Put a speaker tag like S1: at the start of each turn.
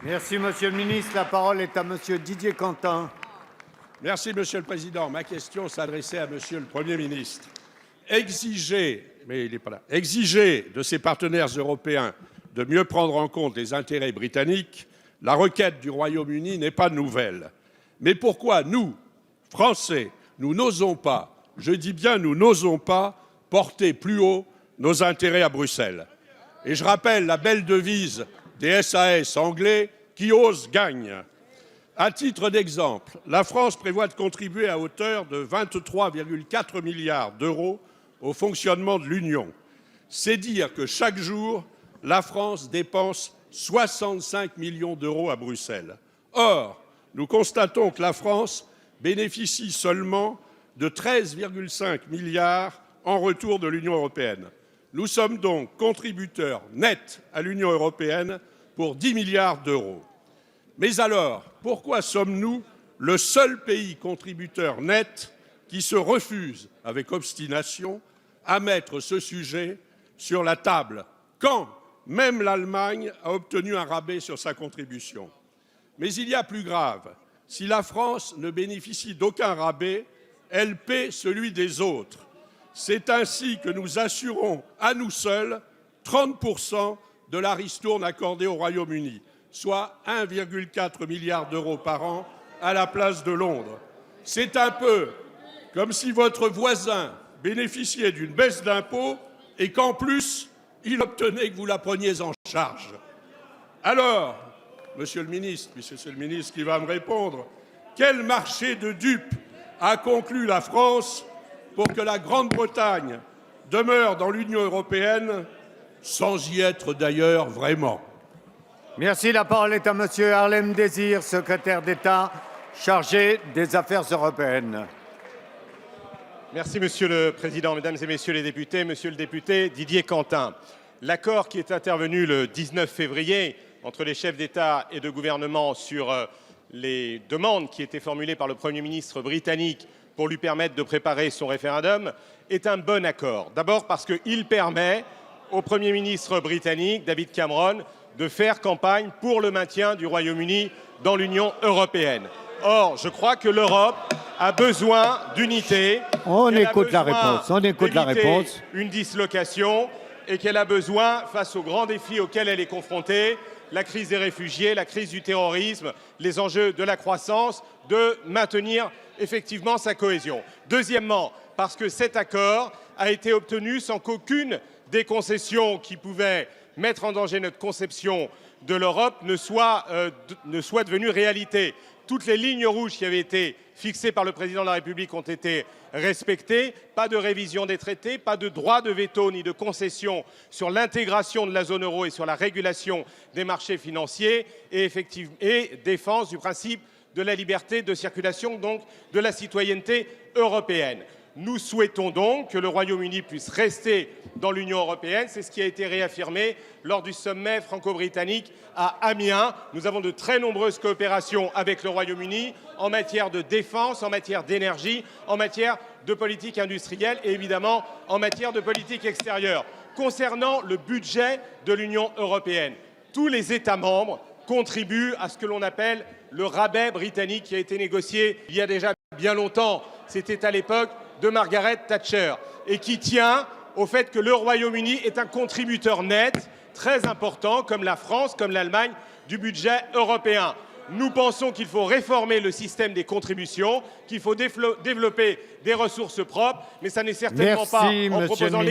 S1: Merci, Monsieur le ministre. La parole est à Monsieur Didier Quentin.
S2: Merci, Monsieur le Président. Ma question s'adressait à Monsieur le Premier ministre. Exiger de ses partenaires européens de mieux prendre en compte les intérêts britanniques, la requête du Royaume-Uni n'est pas nouvelle. Mais pourquoi nous, Français, nous n'osons pas, je dis bien nous n'osons pas, porter plus haut nos intérêts à Bruxelles? Et je rappelle la belle devise des SAS anglais, qui ose gagne. À titre d'exemple, la France prévoit de contribuer à hauteur de 23,4 milliards d'euros au fonctionnement de l'Union. C'est dire que chaque jour, la France dépense 65 millions d'euros à Bruxelles. Or, nous constatons que la France bénéficie seulement de 13,5 milliards en retour de l'Union européenne. Nous sommes donc contributeurs nets à l'Union européenne pour 10 milliards d'euros. Mais alors, pourquoi sommes-nous le seul pays contributeur net qui se refuse, avec obstination, à mettre ce sujet sur la table, quand même l'Allemagne a obtenu un rabais sur sa contribution? Mais il y a plus grave, si la France ne bénéficie d'aucun rabais, elle paie celui des autres. C'est ainsi que nous assurons à nous seuls 30% de la ristourne accordée au Royaume-Uni, soit 1,4 milliard d'euros par an à la place de Londres. C'est un peu comme si votre voisin bénéficiait d'une baisse d'impôt et qu'en plus, il obtenait que vous la preniez en charge. Alors, Monsieur le ministre, puisque c'est le ministre qui va me répondre, quel marché de dupes a conclu la France pour que la Grande-Bretagne demeure dans l'Union européenne, sans y être d'ailleurs vraiment?
S1: Merci. La parole est à Monsieur Harlem Désir, secrétaire d'État chargé des Affaires européennes.
S3: Merci, Monsieur le Président, Mesdames et Messieurs les députés. Monsieur le député Didier Quentin, l'accord qui est intervenu le 19 février entre les chefs d'État et de gouvernement sur les demandes qui étaient formulées par le Premier ministre britannique pour lui permettre de préparer son référendum est un bon accord. D'abord parce qu'il permet au Premier ministre britannique, David Cameron, de faire campagne pour le maintien du Royaume-Uni dans l'Union européenne. Or, je crois que l'Europe a besoin d'unité.
S1: On écoute la réponse. On écoute la réponse.
S3: Une dislocation et qu'elle a besoin, face aux grands défis auxquels elle est confrontée, la crise des réfugiés, la crise du terrorisme, les enjeux de la croissance, de maintenir effectivement sa cohésion. Deuxièmement, parce que cet accord a été obtenu sans qu'aucune des concessions qui pouvaient mettre en danger notre conception de l'Europe ne soit devenue réalité. Toutes les lignes rouges qui avaient été fixées par le Président de la République ont été respectées. Pas de révision des traités, pas de droit de veto ni de concession sur l'intégration de la zone euro et sur la régulation des marchés financiers et défense du principe de la liberté de circulation, donc de la citoyenneté européenne. Nous souhaitons donc que le Royaume-Uni puisse rester dans l'Union européenne. C'est ce qui a été réaffirmé lors du sommet franco-britannique à Amiens. Nous avons de très nombreuses coopérations avec le Royaume-Uni en matière de défense, en matière d'énergie, en matière de politique industrielle et évidemment en matière de politique extérieure. Concernant le budget de l'Union européenne, tous les États membres contribuent à ce que l'on appelle le rabais britannique qui a été négocié il y a déjà bien longtemps. C'était à l'époque de Margaret Thatcher et qui tient au fait que le Royaume-Uni est un contributeur net très important, comme la France, comme l'Allemagne, du budget européen. Nous pensons qu'il faut réformer le système des contributions, qu'il faut développer des ressources propres, mais ça n'est certainement pas en proposant